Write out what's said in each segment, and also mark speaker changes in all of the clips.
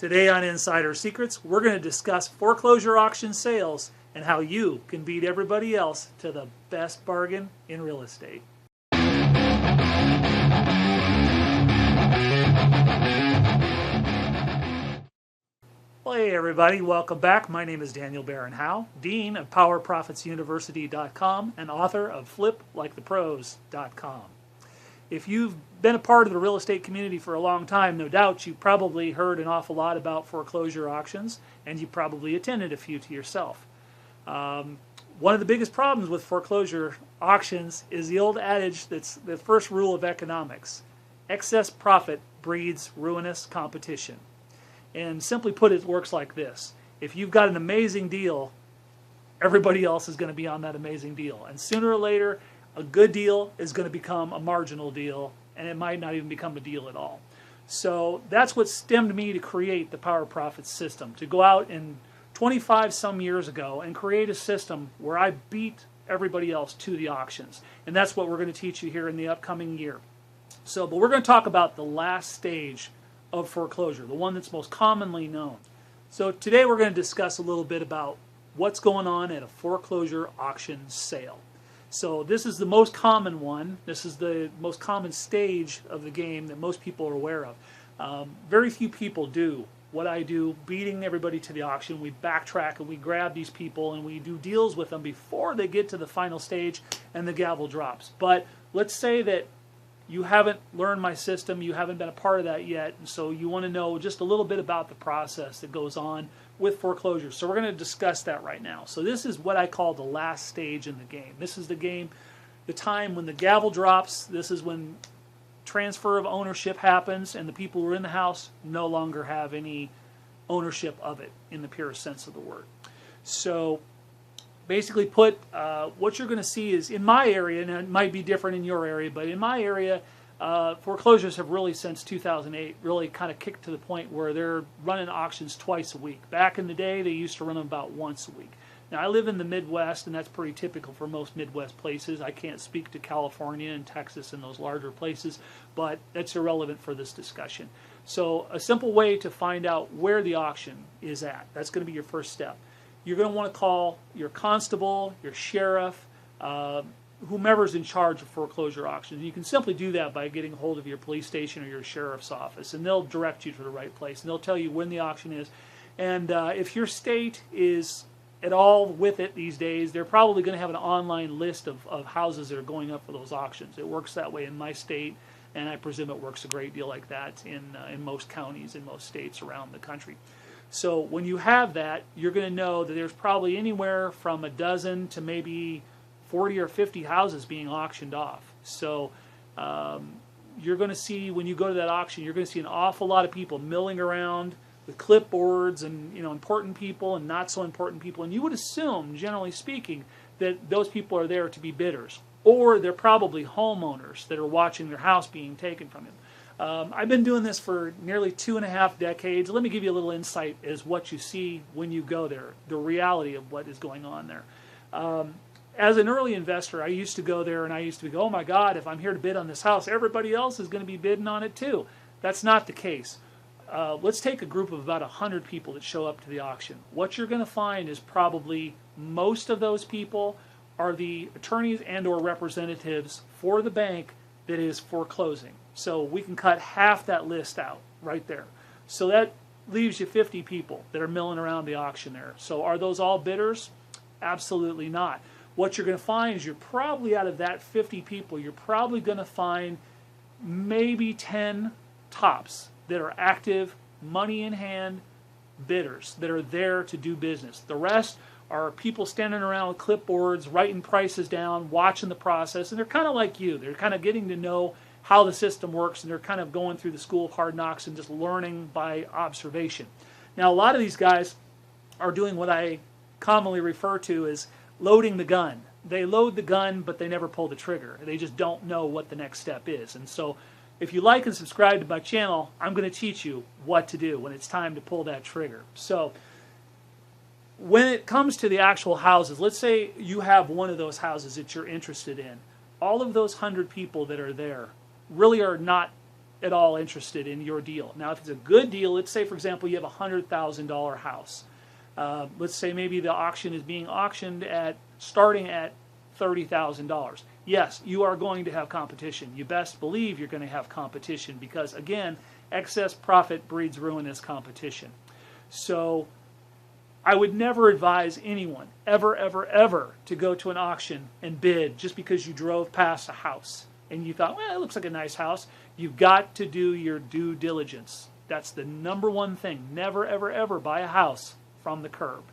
Speaker 1: Today on Insider Secrets, we're going to discuss foreclosure auction sales and how you can beat everybody else to the best bargain in real estate. Well, hey everybody, welcome back. My name is Daniel Barron Howe, Dean of PowerProfitsUniversity.com and author of FlipLikeThePros.com. If you've been a part of the real estate community for a long time, no doubt you probably heard an awful lot about foreclosure auctions, and you probably attended a few to yourself. One of the biggest problems with foreclosure auctions is the old adage that's the first rule of economics. Excess profit breeds ruinous competition. And simply put, it works like this. If you've got an amazing deal, everybody else is going to be on that amazing deal. And sooner or later, a good deal is going to become a marginal deal, and it might not even become a deal at all. So that's what stemmed me to create the Power Profits system, to go out and 25 some years ago and create a system where I beat everybody else to the auctions. And that's what we're going to teach you here in the upcoming year. But we're going to talk about the last stage of foreclosure, the one that's most commonly known. So today we're going to discuss a little bit about what's going on at a foreclosure auction sale. So this is the most common one. This is the most common stage of the game that most people are aware of. Very few people do what I do, beating everybody to the auction. We backtrack and we grab these people and we do deals with them before they get to the final stage and the gavel drops. But let's say that you haven't learned my system, you haven't been a part of that yet, and so you want to know just a little bit about the process that goes on with foreclosure. So we're going to discuss that right now. So this is what I call the last stage in the game. This is the game, the time when the gavel drops. This is when transfer of ownership happens and the people who are in the house no longer have any ownership of it in the purest sense of the word. So basically put, what you're going to see is in my area, and it might be different in your area, but in my area, foreclosures have really since 2008 really kind of kicked to the point where they're running auctions twice a week. Back in the day, they used to run them about once a week. Now, I live in the Midwest, and that's pretty typical for most Midwest places. I can't speak to California and Texas and those larger places, but that's irrelevant for this discussion. So a simple way to find out where the auction is at, that's going to be your first step. You're going to want to call your constable, your sheriff, whomever's in charge of foreclosure auctions. You can simply do that by getting a hold of your police station or your sheriff's office, and they'll direct you to the right place, and they'll tell you when the auction is. And if your state is at all with it these days, they're probably going to have an online list of houses that are going up for those auctions. It works that way in my state, and I presume it works a great deal like that in most counties in most states around the country. So when you have that, you're going to know that there's probably anywhere from a dozen to maybe 40 or 50 houses being auctioned off. So you're going to see, when you go to that auction, you're going to see an awful lot of people milling around with clipboards and important people and not so important people. And you would assume, generally speaking, that those people are there to be bidders. Or they're probably homeowners that are watching their house being taken from them. I've been doing this for nearly 2.5 decades. Let me give you a little insight as what you see when you go there, the reality of what is going on there. As an early investor, I used to go there and I used to go, oh my God, if I'm here to bid on this house, everybody else is going to be bidding on it too. That's not the case. Let's take a group of about 100 people that show up to the auction. What you're going to find is probably most of those people are the attorneys and or representatives for the bank that is foreclosing. So we can cut half that list out right there. So that leaves you 50 people that are milling around the auction there. So are those all bidders? Absolutely not. What you're going to find is you're probably, out of that 50 people, you're probably going to find maybe 10 tops that are active, money in hand bidders that are there to do business. The rest are people standing around with clipboards, writing prices down, watching the process, and they're kind of like you. They're kind of getting to know how the system works, and they're kind of going through the school of hard knocks and just learning by observation. Now, a lot of these guys are doing what I commonly refer to as loading the gun. They load the gun, but they never pull the trigger. They just don't know what the next step is. And so if you like and subscribe to my channel, I'm going to teach you what to do when it's time to pull that trigger. So when it comes to the actual houses, let's say you have one of those houses that you're interested in. All of those 100 people that are there really are not at all interested in your deal. Now, if it's a good deal, let's say, for example, you have a $100,000 house. Let's say maybe the auction is being auctioned at starting at $30,000. Yes, you are going to have competition. You best believe you're going to have competition because, again, excess profit breeds ruinous competition. So I would never advise anyone, ever, ever, ever, to go to an auction and bid just because you drove past a house and you thought, well, it looks like a nice house. You've got to do your due diligence. That's the number one thing. Never, ever, ever buy a house from the curb.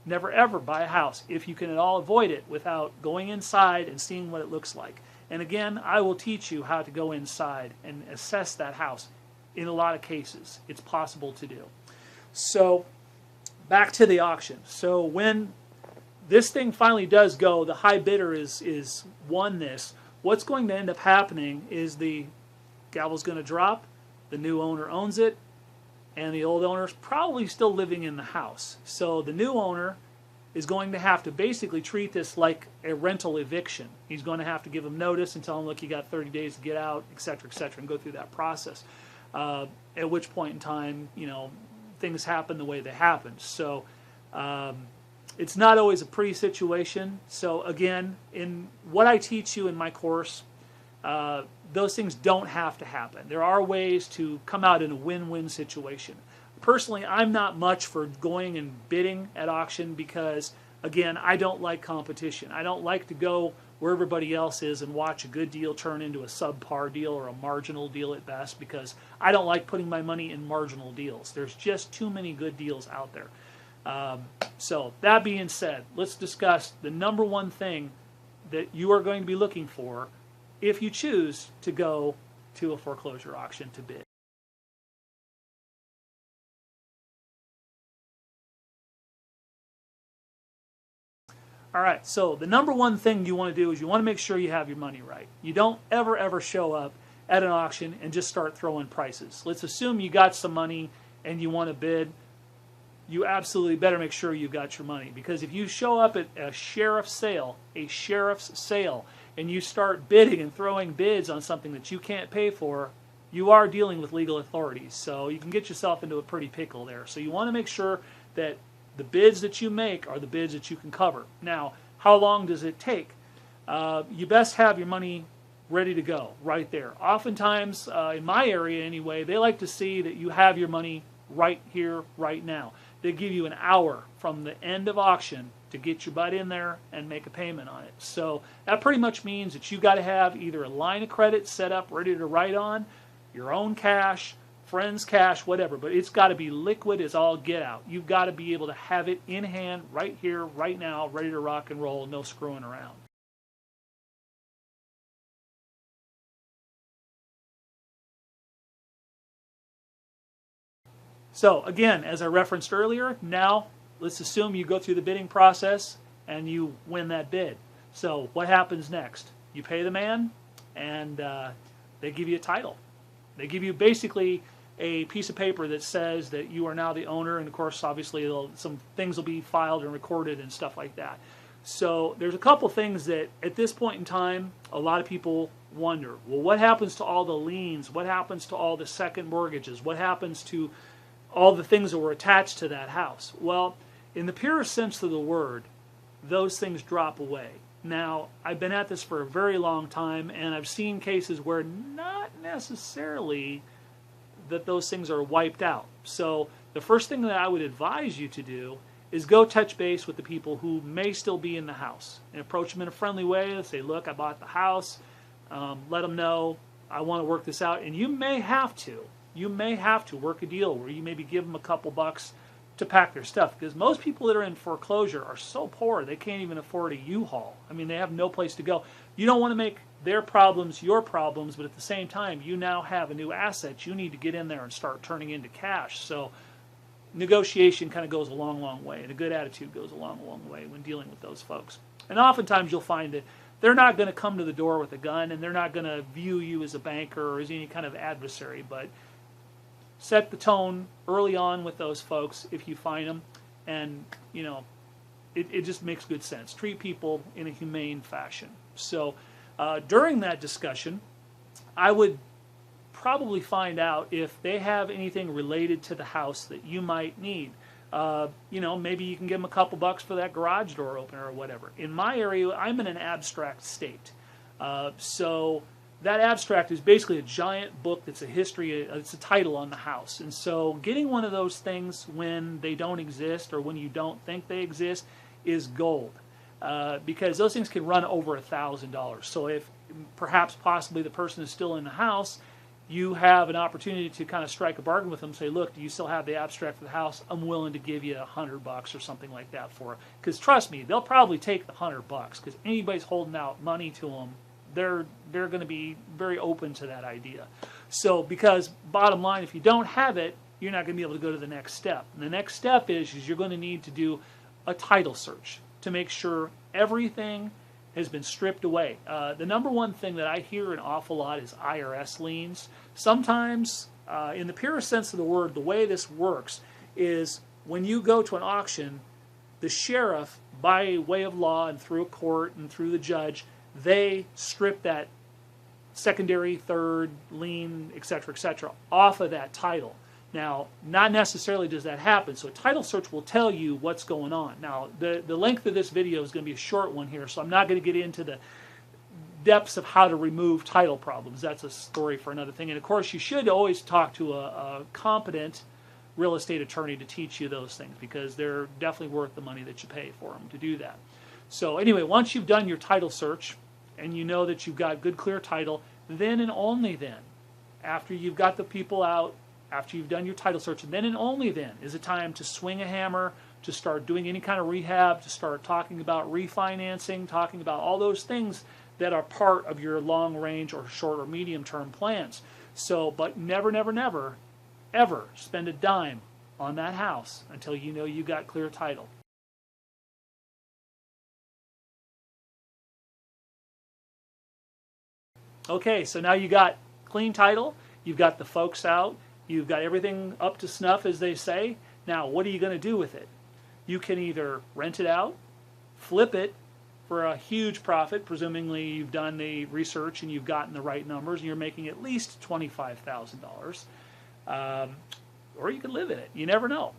Speaker 1: Never, ever buy a house if you can at all avoid it without going inside and seeing what it looks like. And again, I will teach you how to go inside and assess that house. In a lot of cases, it's possible to do. So back to the auction. So when this thing finally does go, the high bidder is won this, what's going to end up happening is the gavel's going to drop, the new owner owns it, and the old owner's probably still living in the house. So the new owner is going to have to basically treat this like a rental eviction. He's going to have to give them notice and tell them, look, you got 30 days to get out, et cetera, and go through that process. At which point in time, you know, things happen the way they happen. So it's not always a pretty situation. So again, in what I teach you in my course, those things don't have to happen. There are ways to come out in a win-win situation. Personally, I'm not much for going and bidding at auction because, again, I don't like competition. I don't like to go where everybody else is and watch a good deal turn into a subpar deal or a marginal deal at best, because I don't like putting my money in marginal deals. There's just too many good deals out there. So that being said, let's discuss the number one thing that you are going to be looking for if you choose to go to a foreclosure auction to bid. All right, so the number one thing you want to do is you want to make sure you have your money right. You don't ever, ever show up at an auction and just start throwing prices. Let's assume you got some money and you want to bid. You absolutely better make sure you got your money, because if you show up at a sheriff's sale, and you start bidding and throwing bids on something that you can't pay for, you are dealing with legal authorities. So you can get yourself into a pretty pickle there. So you want to make sure that the bids that you make are the bids that you can cover. Now, how long does it take? You best have your money ready to go right there. Oftentimes, in my area anyway, they like to see that you have your money right here, right now. They give you an hour from the end of auction to get your butt in there and make a payment on it. So that pretty much means that you got to have either a line of credit set up ready to write on, your own cash, friends' cash, whatever, but it's got to be liquid as all get out. You've got to be able to have it in hand right here, right now, ready to rock and roll, no screwing around. So again, as I referenced earlier, now let's assume you go through the bidding process and you win that bid. So what happens next? You pay the man and they give you a title. They give you basically a piece of paper that says that you are now the owner, and of course obviously some things will be filed and recorded and stuff like that. So there's a couple things that at this point in time a lot of people wonder, well, what happens to all the liens? What happens to all the second mortgages? What happens to all the things that were attached to that house? Well, in the purest sense of the word, those things drop away. Now, I've been at this for a very long time, and I've seen cases where not necessarily that those things are wiped out. So the first thing that I would advise you to do is go touch base with the people who may still be in the house and approach them in a friendly way. Say, look, I bought the house. Let them know I want to work this out. And you may have to work a deal where you maybe give them a couple bucks to pack their stuff, because most people that are in foreclosure are so poor they can't even afford a U-Haul. I mean, they have no place to go. You don't want to make their problems your problems, but at the same time, you now have a new asset you need to get in there and start turning into cash. So negotiation kind of goes a long, long way, and a good attitude goes a long, long way when dealing with those folks. And oftentimes you'll find that they're not going to come to the door with a gun, and they're not going to view you as a banker or as any kind of adversary, but set the tone early on with those folks if you find them, and you know, it just makes good sense. Treat people in a humane fashion. So during that discussion, I would probably find out if they have anything related to the house that you might need. Maybe you can give them a couple bucks for that garage door opener or whatever. In my area, I'm in an abstract state. So that abstract is basically a giant book that's a history, it's a title on the house. And so getting one of those things when they don't exist or when you don't think they exist is gold. Because those things can run over $1,000. So if perhaps possibly the person is still in the house, you have an opportunity to kind of strike a bargain with them, say, look, do you still have the abstract for the house? I'm willing to give you $100 or something like that for it. Because trust me, they'll probably take the $100 because anybody's holding out money to them, they're going to be very open to that idea. So because bottom line, if you don't have it, you're not going to be able to go to the next step. And the next step is you're going to need to do a title search to make sure everything has been stripped away. The number one thing that I hear an awful lot is Irs liens. Sometimes, in the purest sense of the word, the way this works is when you go to an auction, the sheriff, by way of law and through a court and through the judge, they strip that secondary, third, lien, etc., off of that title. Now, not necessarily does that happen, so a title search will tell you what's going on. Now, the length of this video is going to be a short one here, so I'm not going to get into the depths of how to remove title problems. That's a story for another thing. And of course, you should always talk to a competent real estate attorney to teach you those things, because they're definitely worth the money that you pay for them to do that. So anyway, once you've done your title search and you know that you've got good, clear title, then and only then, after you've got the people out, after you've done your title search, and then and only then is it time to swing a hammer, to start doing any kind of rehab, to start talking about refinancing, talking about all those things that are part of your long range or short or medium term plans. So, but never, never, never, ever spend a dime on that house until you know you got clear title. Okay, so now you got clean title, you've got the folks out, you've got everything up to snuff, as they say. Now, what are you going to do with it? You can either rent it out, flip it for a huge profit, presumably you've done the research and you've gotten the right numbers and you're making at least $25,000, or you can live in it. You never know.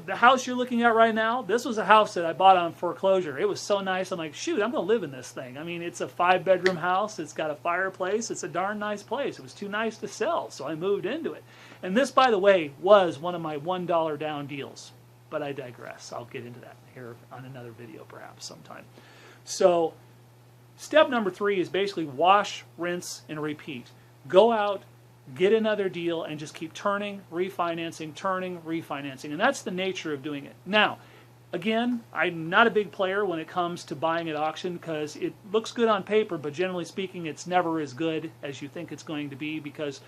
Speaker 1: The house you're looking at right now, this was a house that I bought on foreclosure. It was so nice. I'm like, shoot, I'm going to live in this thing. I mean, it's a 5-bedroom house. It's got a fireplace. It's a darn nice place. It was too nice to sell, so I moved into it. And this, by the way, was one of my $1 down deals. But I digress. I'll get into that here on another video perhaps sometime. So step number 3 is basically wash, rinse, and repeat. Go out, get another deal, and just keep turning, refinancing. And that's the nature of doing it. Now, again, I'm not a big player when it comes to buying at auction because it looks good on paper, but generally speaking, it's never as good as you think it's going to be, because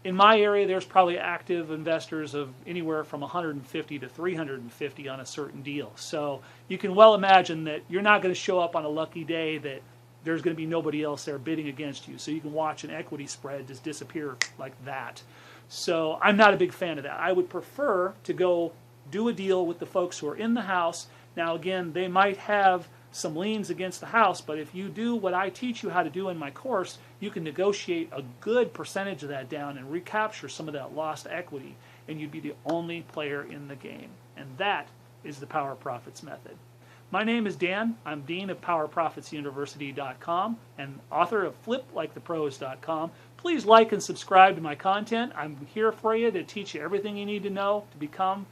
Speaker 1: in my area, there's probably active investors of anywhere from 150 to 350 on a certain deal. So you can well imagine that you're not going to show up on a lucky day that there's going to be nobody else there bidding against you. So you can watch an equity spread just disappear like that. So I'm not a big fan of that. I would prefer to go do a deal with the folks who are in the house. Now, again, they might have some liens against the house, but if you do what I teach you how to do in my course, you can negotiate a good percentage of that down and recapture some of that lost equity, and you'd be the only player in the game. And that is the Power Profits method. My name is Dan. I'm Dean of PowerProfitsUniversity.com and author of FlipLikeThePros.com. Please like and subscribe to my content. I'm here for you to teach you everything you need to know to become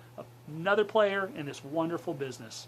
Speaker 1: another player in this wonderful business.